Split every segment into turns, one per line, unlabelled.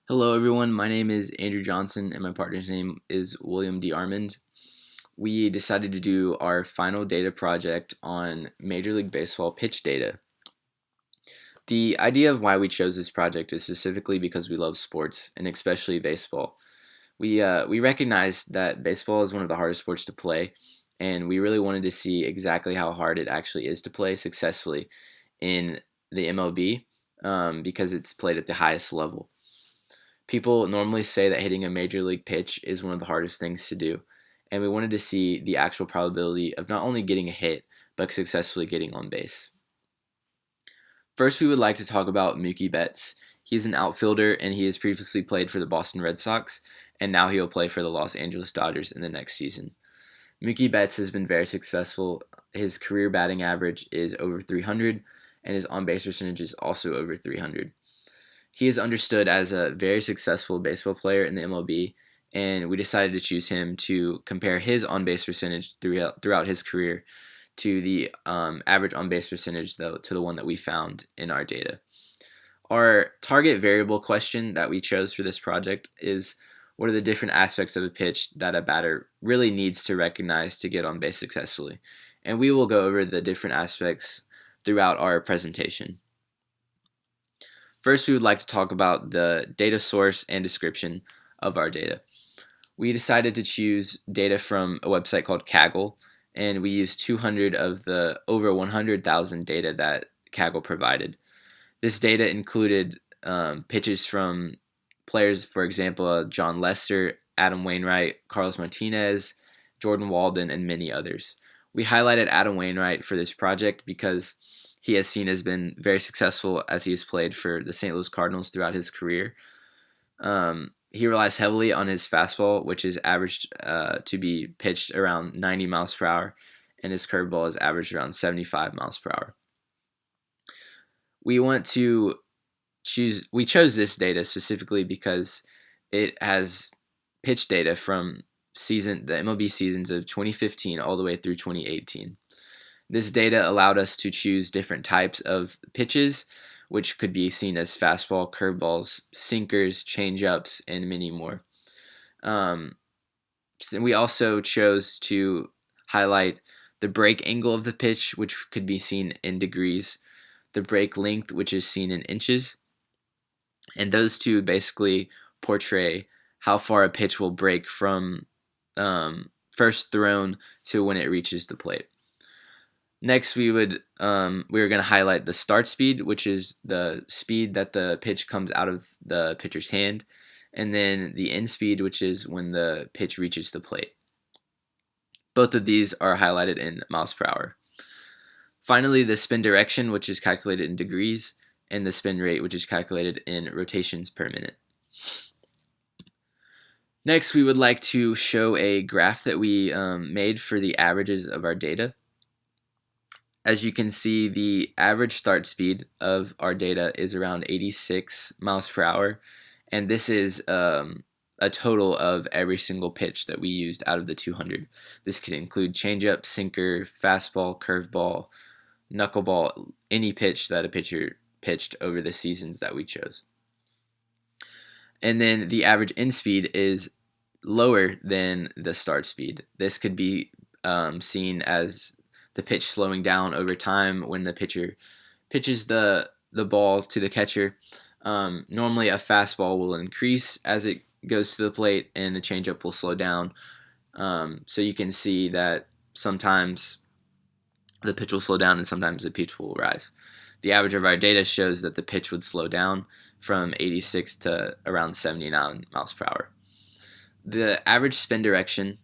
Hello, everyone. My name is Andrew Johnson, and my partner's name is William D. Armand. We decided to do our final data project on Major League Baseball pitch data. The idea of why we chose this project is specifically because we love sports, and especially baseball. We recognized that baseball is one of the hardest sports to play, and we really wanted to see exactly how hard it actually is to play successfully in the MLB because it's played at the highest level. People normally say that hitting a major league pitch is one of the hardest things to do, and we wanted to see the actual probability of not only getting a hit, but successfully getting on base. First, we would like to talk about Mookie Betts. He's an outfielder, and he has previously played for the Boston Red Sox, and now he will play for the Los Angeles Dodgers in the next season. Mookie Betts has been very successful. His career batting average is over 300, and his on base percentage is also over 300. He is understood as a very successful baseball player in the MLB, and we decided to choose him to compare his on base percentage throughout his career to the average on base percentage, though, to the one that we found in our data. Our target variable question that we chose for this project is what are the different aspects of a pitch that a batter really needs to recognize to get on base successfully? And we will go over the different aspects throughout our presentation. First, we would like to talk about the data source and description of our data. We decided to choose data from a website called Kaggle, and we used 200 of the over 100,000 data that Kaggle provided. This data included pitches from players, for example, John Lester, Adam Wainwright, Carlos Martinez, Jordan Walden, and many others. We highlighted Adam Wainwright for this project because he has seen has been very successful as he has played for the St. Louis Cardinals throughout his career. He relies heavily on his fastball, which is averaged to be pitched around 90 miles per hour, and his curveball is averaged around 75 miles per hour. We chose this data specifically because it has pitch data from the MLB seasons of 2015 all the way through 2018. This data allowed us to choose different types of pitches, which could be seen as fastball, curveballs, sinkers, changeups, and many more. So we also chose to highlight the break angle of the pitch, which could be seen in degrees, the break length, which is seen in inches, and those two basically portray how far a pitch will break from first thrown to when it reaches the plate. Next, we were going to highlight the start speed, which is the speed that the pitch comes out of the pitcher's hand, and then the end speed, which is when the pitch reaches the plate. Both of these are highlighted in miles per hour. Finally, the spin direction, which is calculated in degrees, and the spin rate, which is calculated in rotations per minute. Next, we would like to show a graph that we made for the averages of our data. As you can see, the average start speed of our data is around 86 miles per hour, and this is a total of every single pitch that we used out of the 200. This could include changeup, sinker, fastball, curveball, knuckleball, any pitch that a pitcher pitched over the seasons that we chose. And then the average end speed is lower than the start speed. This could be seen as the pitch slowing down over time when the pitcher pitches the ball to the catcher. Normally, a fastball will increase as it goes to the plate, and a changeup will slow down. So you can see that sometimes the pitch will slow down and sometimes the pitch will rise. The average of our data shows that the pitch would slow down from 86 to around 79 miles per hour. The average spin direction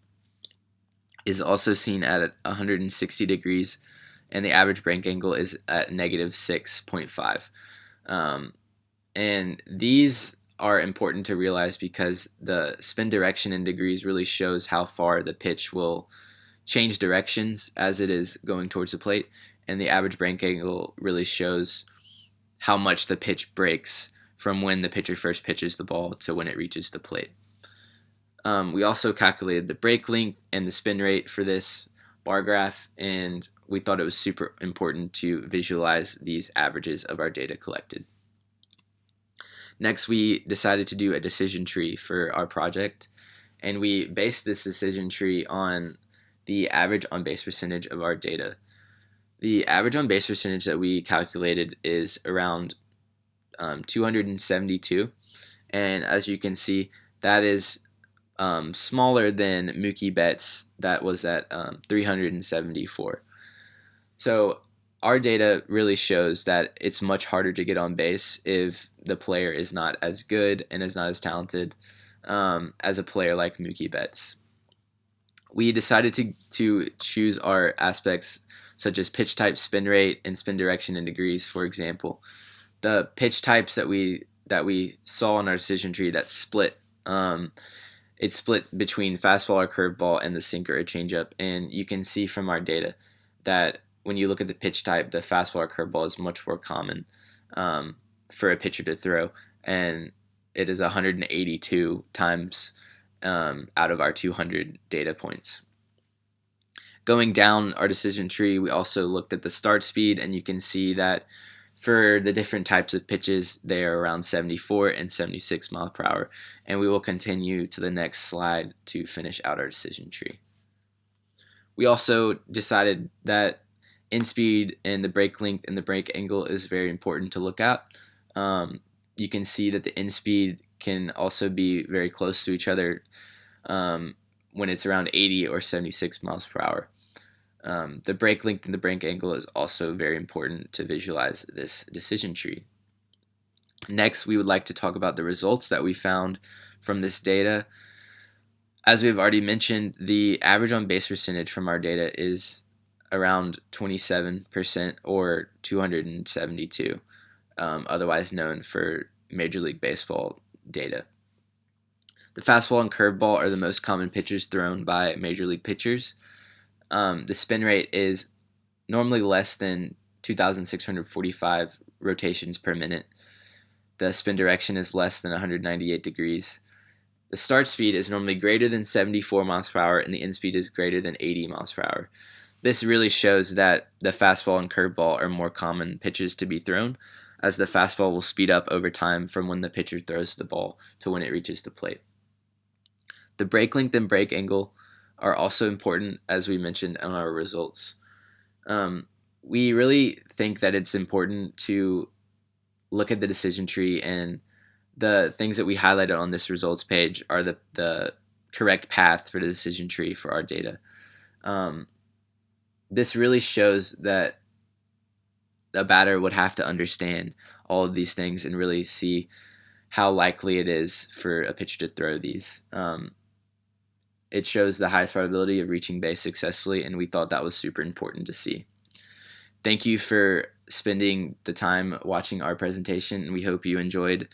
is also seen at 160 degrees, and the average break angle is at negative 6.5. And these are important to realize because the spin direction in degrees really shows how far the pitch will change directions as it is going towards the plate, and the average break angle really shows how much the pitch breaks from when the pitcher first pitches the ball to when it reaches the plate. We also calculated the break length and the spin rate for this bar graph, and we thought it was super important to visualize these averages of our data collected. Next, we decided to do a decision tree for our project, and we based this decision tree on the average on base percentage of our data. The average on base percentage that we calculated is around 272, and as you can see, that is smaller than Mookie Betts that was at 374. So our data really shows that it's much harder to get on base if the player is not as good and is not as talented as a player like Mookie Betts. We decided to choose our aspects such as pitch type, spin rate, and spin direction in degrees. For example, the pitch types that we saw in our decision tree that split. It's split between fastball or curveball and the sinker or changeup, and you can see from our data that when you look at the pitch type, the fastball or curveball is much more common for a pitcher to throw, and it is 182 times out of our 200 data points. Going down our decision tree, we also looked at the start speed, and you can see that for the different types of pitches, they are around 74 and 76 miles per hour, and we will continue to the next slide to finish out our decision tree. We also decided that in speed and the break length and the break angle is very important to look at. You can see that the in speed can also be very close to each other when it's around 80 or 76 miles per hour. The break length and the break angle is also very important to visualize this decision tree. Next, we would like to talk about the results that we found from this data. As we've already mentioned, the average on base percentage from our data is around 27% or 272, otherwise known for Major League Baseball data. The fastball and curveball are the most common pitches thrown by Major League pitchers. The spin rate is normally less than 2,645 rotations per minute. The spin direction is less than 198 degrees. The start speed is normally greater than 74 miles per hour, and the end speed is greater than 80 miles per hour. This really shows that the fastball and curveball are more common pitches to be thrown, as the fastball will speed up over time from when the pitcher throws the ball to when it reaches the plate. The break length and break angle are also important, as we mentioned in our results. We really think that it's important to look at the decision tree, and the things that we highlighted on this results page are the correct path for the decision tree for our data. This really shows that a batter would have to understand all of these things and really see how likely it is for a pitcher to throw these. It shows the highest probability of reaching base successfully, and we thought that was super important to see. Thank you for spending the time watching our presentation, and we hope you enjoyed